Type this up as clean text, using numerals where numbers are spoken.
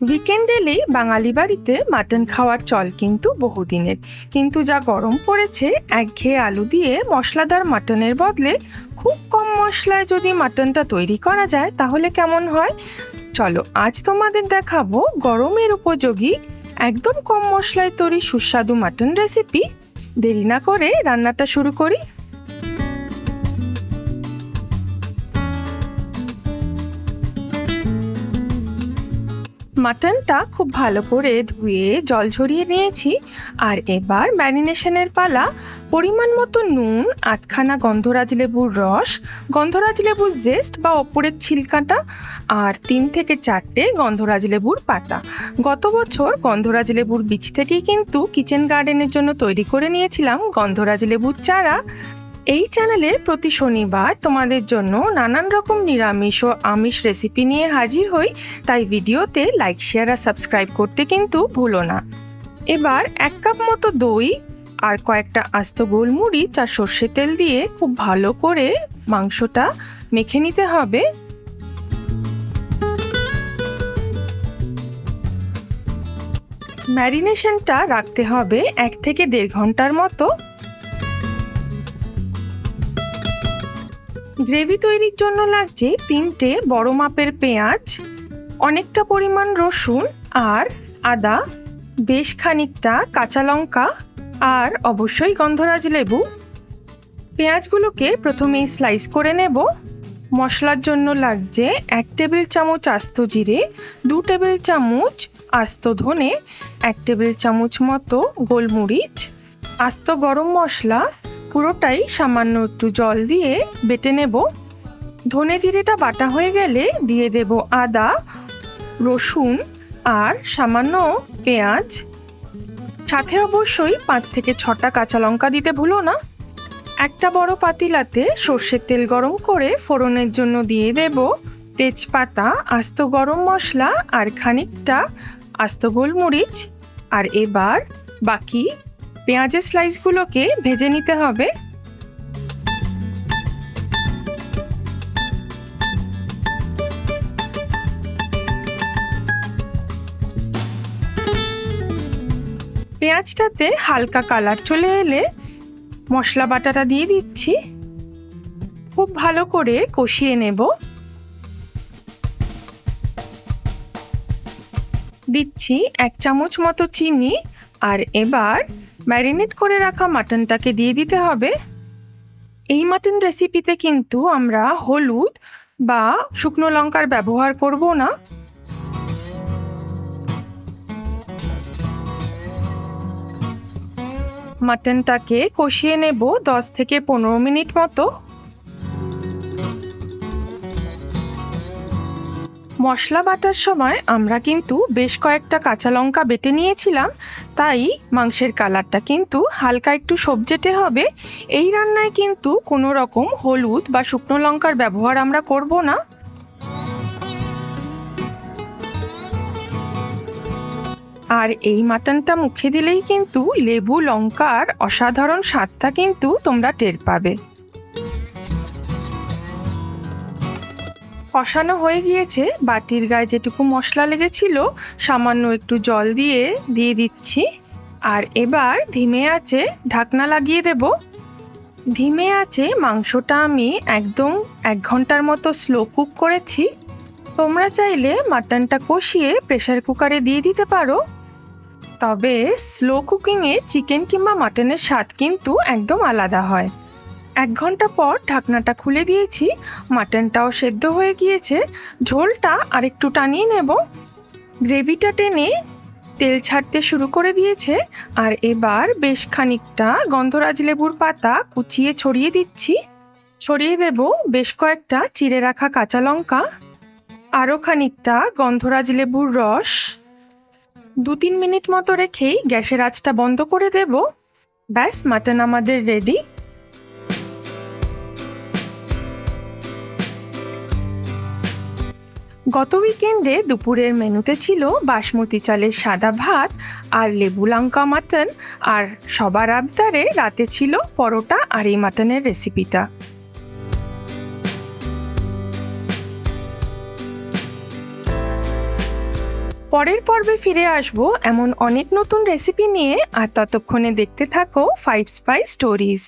Weekend এলেই বাঙালি বাড়িতে mutton খাওয়ার চল কিন্তু বহুদিনের, কিন্তু যা গরম পড়েছে একঘেয়ে আলু দিয়ে মশলাদার মাটনের বদলে খুব কম মশলায় যদি মাটনটা তৈরি করা যায় তাহলে কেমন হয়। চলো আজ তোমাদের দেখাবো গরমের উপযোগী একদম কম মশলায় তৈরি সুস্বাদু মাটন রেসিপি। দেরি না করে রান্নাটা শুরু করি। মাটনটা খুব ভালো করে ধুয়ে জল ঝরিয়ে নিয়েছি, আর এবার ম্যারিনেশনের পালা। পরিমাণ মতো নুন, আধখানা গন্ধরাজ লেবুর রস, গন্ধরাজ লেবুর জেস্ট বা ওপরের ছিলকাটা, আর 3 থেকে 4টে গন্ধরাজ লেবুর পাতা। গত বছর গন্ধরাজ লেবুর বীজ থেকেই কিন্তু কিচেন গার্ডেনের জন্য তৈরি করে নিয়েছিলাম গন্ধরাজ লেবুর চারা। এই চ্যানেলে প্রতি শনিবার তোমাদের জন্য নানান রকম নিরামিষ ও আমিষ রেসিপি নিয়ে হাজির হই, তাই ভিডিওতে লাইক, শেয়ার আর সাবস্ক্রাইব করতে কিন্তু ভুলো না। এবার 1 কাপ মতো দই আর কয়েকটা আস্ত গোলমরিচ আর সর্ষে তেল দিয়ে খুব ভালো করে মাংসটা মেখে নিতে হবে। ম্যারিনেশনটা রাখতে হবে 1 থেকে 1.5 ঘন্টার মতো। গ্রেভি তৈরির জন্য লাগছে 3টে বড় মাপের পেঁয়াজ, অনেকটা পরিমাণ রসুন আর আদা, বেশ খানিকটা কাঁচা লঙ্কা আর অবশ্যই গন্ধরাজ লেবু। পেঁয়াজগুলোকে প্রথমেই স্লাইস করে নেব। মশলার জন্য লাগছে 1 টেবিল চামচ আস্ত জিরে, 2 টেবিল চামচ আস্ত ধনে, 1 টেবিল চামচ মতো গোলমরিচ, আস্ত গরম মশলা পুরোটাই সামান্য একটু জল দিয়ে বেটে নেব। ধনে জিরেটা বাটা হয়ে গেলে দিয়ে দেব আদা, রসুন আর সামান্য পেঁয়াজ, সাথে অবশ্যই 5 থেকে 6টা কাঁচা লঙ্কা দিতে ভুলো না। একটা বড় পাতিলাতে সর্ষের তেল গরম করে ফোড়নের জন্য দিয়ে দেব তেজপাতা, আস্ত গরম মশলা আর খানিকটা আস্ত গোলমরিচ। আর এবার বাকি পেঁয়াজের স্লাইসগুলোকে ভেজে নিতে হবে। পেঁয়াজটাতে হালকা কালার চলে এলে মশলা বাটাটা দিয়ে দিচ্ছি, খুব ভালো করে কষিয়ে নেব। দিচ্ছি 1 চামচ মতো চিনি, আর এবার ম্যারিনেট করে রাখা মাটনটাকে দিয়ে দিতে হবে। এই মাটন রেসিপিতে কিন্তু আমরা হলুদ বা শুকনো লঙ্কার ব্যবহার করব না। মাটনটাকে কষিয়ে নেব 10 থেকে 15 মিনিট মতো। মশলা বাটার সময় আমরা কিন্তু বেশ কয়েকটা কাঁচা লঙ্কা বেটে নিয়েছিলাম, তাই মাংসের কালারটা কিন্তু হালকা একটু সবজেটে হবে। এই রান্নায় কিন্তু কোনো রকম হলুদ বা শুকনো লঙ্কার ব্যবহার আমরা করব না। আর এই মাটনটা মুখে দিলেই কিন্তু লেবু লঙ্কার অসাধারণ স্বাদটা কিন্তু তোমরা টের পাবে। কষানো হয়ে গিয়েছে, বাটির গায়ে যেটুকু মশলা লেগেছিল সামান্য একটু জল দিয়ে দিচ্ছি। আর এবার ধিমে আঁচে ঢাকনা লাগিয়ে দেব। ধিমে আঁচে মাংসটা আমি একদম 1 ঘন্টার মতো স্লো কুক করেছি। তোমরা চাইলে মাটনটা কষিয়ে প্রেসার কুকারে দিয়ে দিতে পারো, তবে স্লো কুকিংয়ে চিকেন কিংবা মাটনের স্বাদ কিন্তু একদম আলাদা হয়। 1 ঘন্টা পর ঢাকনাটা খুলে দিয়েছি, মাটনটাও সেদ্ধ হয়ে গিয়েছে। ঝোলটা আরেকটু টানিয়ে নেব। গ্রেভিটা টেনে তেল ছাড়তে শুরু করে দিয়েছে, আর এবার বেশ খানিকটা গন্ধরাজ লেবুর পাতা কুচিয়ে ছড়িয়ে দিচ্ছি। ছড়িয়ে দেব বেশ কয়েকটা চিড়ে রাখা কাঁচা লঙ্কা, আরও খানিকটা গন্ধরাজ লেবুর রস। 2-3 মিনিট মতো রেখেই গ্যাসের আঁচটা বন্ধ করে দেব। ব্যাস, মাটন আমাদের রেডি। গত উইকেন্ডে দুপুরের মেনুতে ছিল বাসমতি চালের সাদা ভাত আর লেবু লঙ্কা মাটন, আর সবার আবদারে রাতে ছিল পরোটা আর এই মাটনের রেসিপিটা। পরের পর্বে ফিরে আসবো এমন অনেক নতুন রেসিপি নিয়ে, আর ততক্ষণে দেখতে থাকো 5 স্পাইস স্টোরিজ।